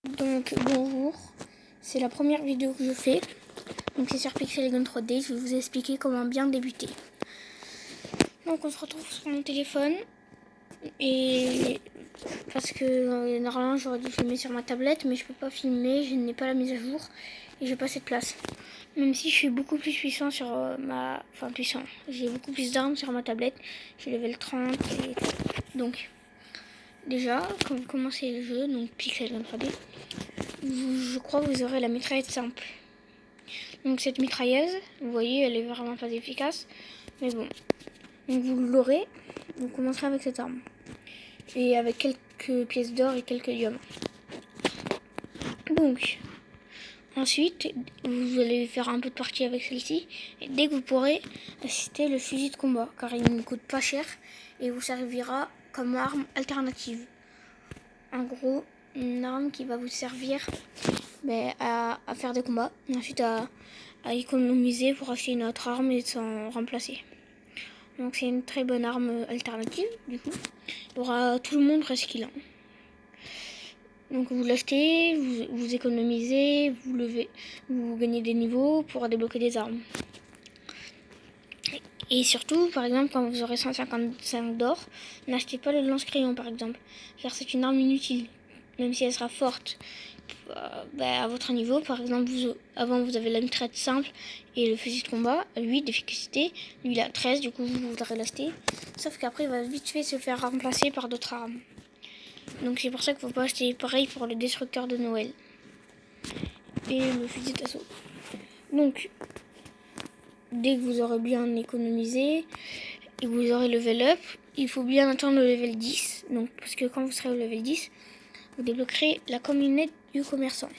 Donc bonjour, c'est la première vidéo que je fais. Donc c'est sur Pixelagon 3D, je vais vous expliquer comment bien débuter. Donc on se retrouve sur mon téléphone. Et parce que normalement j'aurais dû filmer sur ma tablette, mais je peux pas filmer, je n'ai pas la mise à jour et j'ai pas cette place. Même si je suis beaucoup plus puissant sur j'ai beaucoup plus d'armes sur ma tablette. Je suis level 30 et tout. Donc déjà, quand vous commencez le jeu, donc Pixelagon 3D, je crois que vous aurez la mitraillette simple. Donc cette mitrailleuse, vous voyez, elle est vraiment pas efficace, mais bon. Donc vous l'aurez, vous commencerez avec cette arme. Et avec quelques pièces d'or et quelques diamants. Donc, ensuite, vous allez faire un peu de partie avec celle-ci. Et dès que vous pourrez, assister le fusil de combat, car il ne coûte pas cher et vous servira comme arme alternative. En gros, une arme qui va vous servir à faire des combats, et ensuite à économiser pour acheter une autre arme et s'en remplacer. Donc c'est une très bonne arme alternative, du coup. Il y aura tout le monde presque là. Donc vous l'achetez, vous économisez, vous gagnez des niveaux pour débloquer des armes. Et surtout, par exemple, quand vous aurez 155 d'or, n'achetez pas le lance-crayon par exemple, car c'est une arme inutile, même si elle sera forte. À votre niveau, par exemple, avant vous avez la mitraillette simple et le fusil de combat, 8 d'efficacité, lui il a 13, du coup vous voudrez l'acheter. Sauf qu'après il va vite fait se faire remplacer par d'autres armes. Donc c'est pour ça qu'il ne faut pas acheter pareil pour le destructeur de Noël et le fusil d'assaut. Donc dès que vous aurez bien économisé et vous aurez level up, il faut bien attendre le level 10. Donc, parce que quand vous serez au level 10, vous débloquerez la camionnette du commerçant.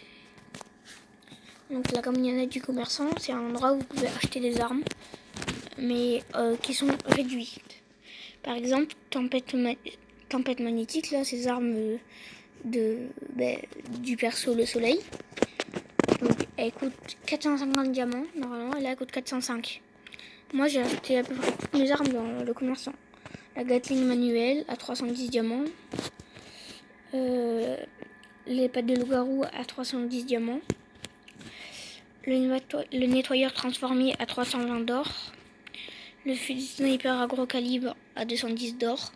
Donc la camionnette du commerçant, c'est un endroit où vous pouvez acheter des armes, mais qui sont réduites. Par exemple, tempête magnétique, là, ces armes du perso le soleil. Donc elle coûte 450 diamants, normalement, et là elle coûte 405. Moi j'ai acheté à peu près toutes mes armes dans le commerçant. La Gatling manuelle à 310 diamants. Les pattes de loup-garou à 310 diamants. Le nettoyeur transformé à 320 d'or. Le fusil sniper à gros calibre à 210 d'or.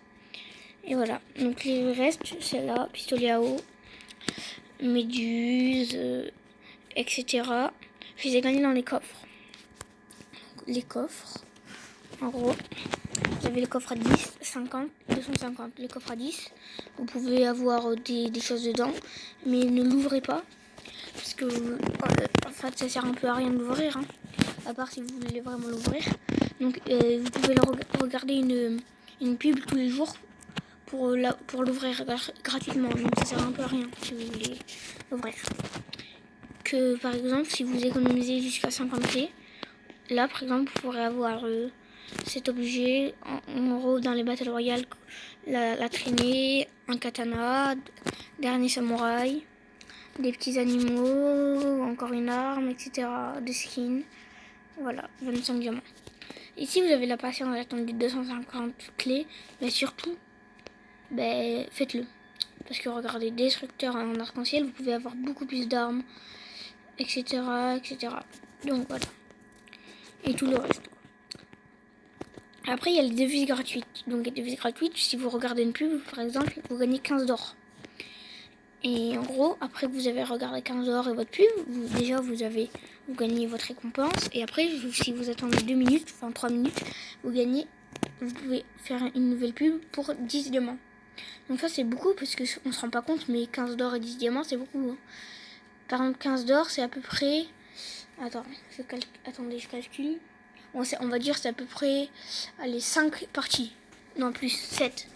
Et voilà. Donc les restes, c'est là, pistolet à eau, méduse, etc. Je les ai gagnés dans les coffres. Donc, les coffres, en gros, vous avez les coffres à 10, 50, 250. Les coffres à 10, vous pouvez avoir des choses dedans, mais ne l'ouvrez pas. Parce que en fait ça sert un peu à rien de l'ouvrir, hein, à part si vous voulez vraiment l'ouvrir. Donc vous pouvez regarder une pub tous les jours pour l'ouvrir gratuitement. Donc ça sert un peu à rien si vous voulez l'ouvrir. Que par exemple si vous économisez jusqu'à 50 là par exemple vous pourrez avoir cet objet en gros dans les Battle Royale, la traînée, un katana, dernier samouraï, des petits animaux, encore une arme, etc. Des skins. Voilà, 25 diamants. Ici, vous avez la patience d'attendre les 250 clés, mais surtout, faites-le. Parce que regardez, destructeur en arc-en-ciel, vous pouvez avoir beaucoup plus d'armes, etc., etc. Donc voilà. Et tout le reste. Après, il y a les devises gratuites. Donc les devises gratuites, si vous regardez une pub, par exemple, vous gagnez 15 d'or. Et en gros, après que vous avez regardé 15 heures et votre pub, vous gagnez votre récompense. Et après, si vous attendez 2 minutes, enfin 3 minutes, vous pouvez faire une nouvelle pub pour 10 diamants. Donc ça c'est beaucoup parce qu'on ne se rend pas compte, mais 15 d'or et 10 diamants c'est beaucoup. Hein. Par exemple 15 d'or c'est à peu près... Attendez, je calcule. On va dire c'est à peu près 5 parties. Non, plus 7.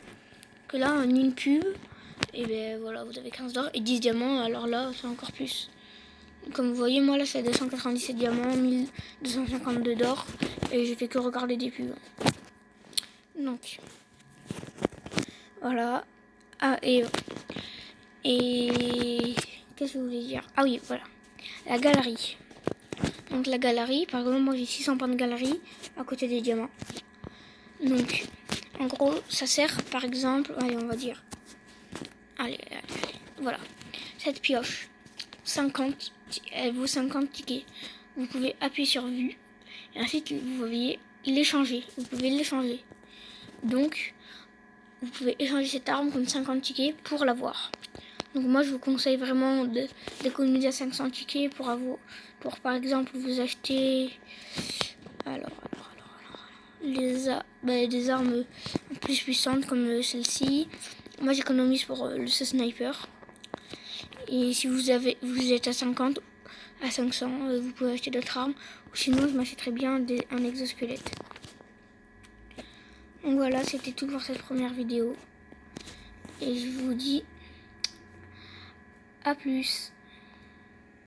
Que là, en une pub... Et voilà, vous avez 15 d'or et 10 diamants, alors là, c'est encore plus. Comme vous voyez, moi là, c'est 297 diamants, 1252 d'or, et je fais que regarder des pubs. Donc, voilà. Ah, et qu'est-ce que je voulais dire? Ah oui, voilà. La galerie. Donc, la galerie, par exemple, moi j'ai 600 points de galerie à côté des diamants. Donc, en gros, ça sert, par exemple, allez, on va dire... Allez, voilà. cette pioche. 50, elle vaut 50 tickets. Vous pouvez appuyer sur vue. Et ensuite, vous voyez l'échanger. Vous pouvez l'échanger. Donc, vous pouvez échanger cette arme contre 50 tickets pour l'avoir. Donc moi, je vous conseille vraiment d'économiser 500 tickets pour par exemple, vous acheter des armes plus puissantes comme celle-ci. Moi, j'économise pour ce sniper. Et si vous êtes à 50, à 500, vous pouvez acheter d'autres armes. Ou sinon, je m'achèterais bien un exosquelette. Donc voilà, c'était tout pour cette première vidéo. Et je vous dis à plus.